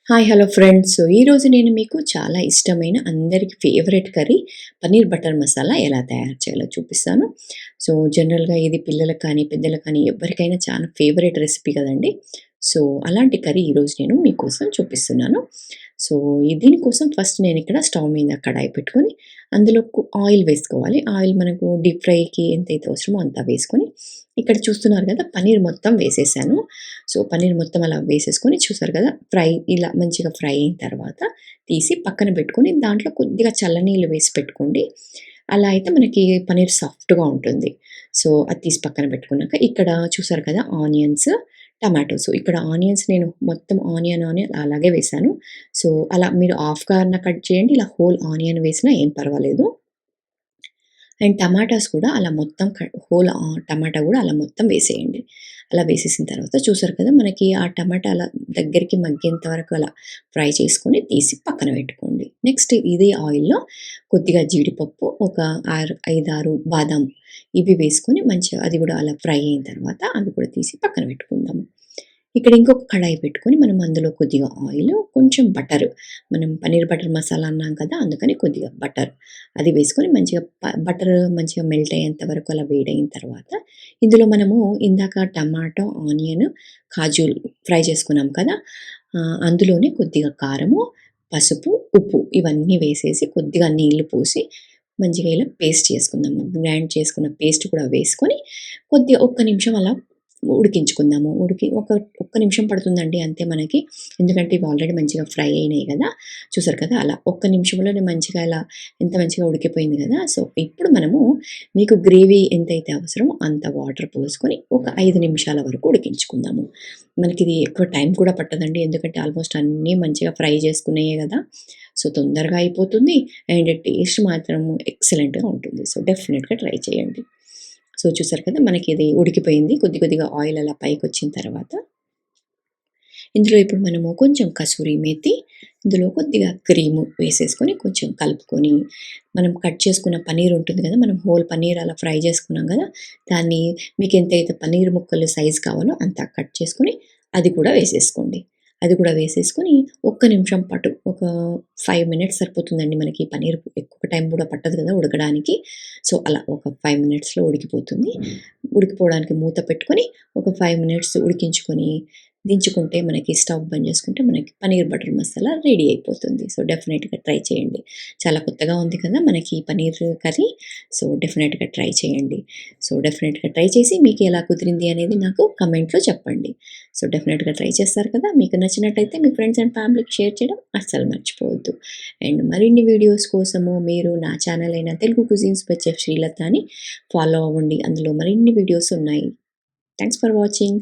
Hi hello friends. So ఈరోజు నేను మీకు చాలా ఇష్టమైన అందరికి favourite curry paneer butter masala ఎలా తయారు చేయాలో చూపిస్తాను. సో జనరల్‌గా ఇది పిల్లలకు కానీ, పెద్దలకు కానీ ఎవరికైనా చాలా ఫేవరెట్ రెసిపీ కదండీ. సో అలాంటి కర్రీ ఈరోజు నేను మీకోసం చూపిస్తున్నాను. సో దీనికోసం ఫస్ట్ నేను ఇక్కడ స్టవ్ మీద కడాయి పెట్టుకొని అందులో ఆయిల్ వేసుకోవాలి. ఆయిల్ మనకు డీప్ ఫ్రైకి ఎంతైతే అవసరమో అంత వేసుకొని ఇక్కడ చూస్తున్నారు కదా పన్నీర్ మొత్తం వేసేసాను. సో పన్నీర్ మొత్తం అలా వేసేసుకొని చూసారు కదా ఇలా మంచిగా ఫ్రై అయిన తర్వాత తీసి పక్కన పెట్టుకొని దాంట్లో కొద్దిగా చల్లనీళ్ళు వేసి పెట్టుకోండి. అలా అయితే మనకి పన్నీర్ సాఫ్ట్‌గా ఉంటుంది. సో అది తీసి పక్కన పెట్టుకున్నాక ఇక్కడ చూసారు కదా ఆనియన్స్, టమాటోస్. ఇక్కడ ఆనియన్స్ నేను మొత్తం ఆనియన్ అలాగే వేశాను. సో అలా మీరు హాఫ్‌గా అన్నా కట్ చేయండి. ఇలా హోల్ ఆనియన్ వేసినా ఏం పర్వాలేదు. అండ్ టమాటాస్ కూడా అలా మొత్తం హోల్ టమాటా కూడా అలా మొత్తం వేసేయండి. అలా వేసేసిన తర్వాత చూసారు కదా మనకి ఆ టమాటా అలా దగ్గరికి మగ్గేంత వరకు అలా ఫ్రై చేసుకొని తీసి పక్కన పెట్టుకోండి. నెక్స్ట్ ఇదే ఆయిల్‌లో కొద్దిగా జీడిపప్పు, ఒక 5, 6 బాదాం ఇవి వేసుకొని మంచిగా అది కూడా అలా ఫ్రై అయిన తర్వాత అవి కూడా తీసి పక్కన పెట్టుకుందాము. ఇక్కడ ఇంకొక కడాయి పెట్టుకొని మనం అందులో కొద్దిగా ఆయిల్, కొంచెం బటర్, మనం పన్నీర్ బటర్ మసాలా అన్నాం కదా! అందుకని కొద్దిగా బటర్ అది వేసుకొని మంచిగా బటర్ మంచిగా మెల్ట్ అయ్యేంత వరకు అలా వేడయిన తర్వాత ఇందులో మనము ఇందాక టమాటో, ఆనియన్, కాజులు ఫ్రై చేసుకున్నాం కదా! అందులోనే కొద్దిగా కారము, పసుపు, ఉప్పు ఇవన్నీ వేసేసి కొద్దిగా నీళ్లు పోసి మంచిగా ఇలా పేస్ట్ చేసుకుందాము. గ్రైండ్ చేసుకున్న పేస్ట్ కూడా వేసుకొని కొద్దిగా ఒక్క నిమిషం అలా ఉడికించుకుందాము. ఒక్క నిమిషం పడుతుందండి అంతే మనకి. ఎందుకంటే ఇవి ఆల్రెడీ మంచిగా ఫ్రై అయినాయి గదా! చూసారు కదా! అలా ఒక్క నిమిషంలోనే మంచిగా ఇలా ఎంత మంచిగా ఉడికిపోయింది గదా! సో, ఇప్పుడు మనము మీకు గ్రేవీ ఎంతైతే అవసరమో అంత వాటర్ పోసుకొని ఒక 5 నిమిషాల వరకు ఉడికించుకుందాము. మనకిది ఎక్కువ టైం కూడా పట్టదండి. ఎందుకంటే ఆల్మోస్ట్ అన్నీ మంచిగా ఫ్రై చేసుకున్నయే గదా! సో, తొందరగా అయిపోతుంది. అండ్ టేస్ట్ మాత్రం ఎక్సలెంట్‌గా ఉంటుంది. సో, డెఫినిట్‌గా ట్రై చేయండి. సో, చూసారు కదా! మనకిది ఉడికిపోయింది. కొద్ది కొద్దిగా ఆయిల్ అలా పైకొచ్చిన తర్వాత, ఇందులో ఇప్పుడు మనము కొంచెం కసూరి మేతి, ఇందులో కొద్దిగా క్రీము వేసేసుకొని కొంచెం కలుపుకొని, మనం కట్ చేసుకున్న పన్నీర్ ఉంటుంది కదా! మనం హోల్ పన్నీర్ అలా ఫ్రై చేసుకున్నాం గదా! దాన్ని మీకెంతైతే పన్నీర్ ముక్కలు సైజ్ కావాలో అంత కట్ చేసుకొని అది కూడా వేసేసుకోండి. అది కూడా వేసేసుకొని ఒక్క నిమిషం పాటు ఒక 5 మినిట్స్ సరిపోతుందండి మనకి పన్నీర్ ఎక్కువ టైం కూడా పట్టదు కదా ఉడకడానికి. సో, అలా ఒక 5 మినిట్స్‌లో ఉడికిపోతుంది. ఉడికిపోవడానికి మూత పెట్టుకొని ఒక 5 మినిట్స్ ఉడికించుకొని దించుకుంటే మనకి స్టవ్ బంద్ చేసుకుంటే మనకి పన్నీర్ బటర్ మసాలా రెడీ అయిపోతుంది. సో, డెఫినెట్‌గా ట్రై చేయండి. చాలా కొత్తగా ఉంది కదా మనకి పన్నీర్ కర్రీ. సో, డెఫినెట్‌గా ట్రై చేయండి. సో, డెఫినెట్‌గా ట్రై చేసి మీకు ఎలా కుదిరింది అనేది నాకు కమెంట్‌లో చెప్పండి. సో, డెఫినెట్‌గా ట్రై చేస్తారు కదా! మీకు నచ్చినట్టయితే మీ ఫ్రెండ్స్ అండ్ ఫ్యామిలీకి షేర్ చేయడం అస్సలు మర్చిపోవద్దు. అండ్ మరిన్ని వీడియోస్ కోసము మీరు నా ఛానల్ అయిన తెలుగు కుజిన్స్ బై చెఫ్ శ్రీలతని ఫాలో అవ్వండి. అందులో మరిన్ని వీడియోస్ ఉన్నాయి. Thanks for watching.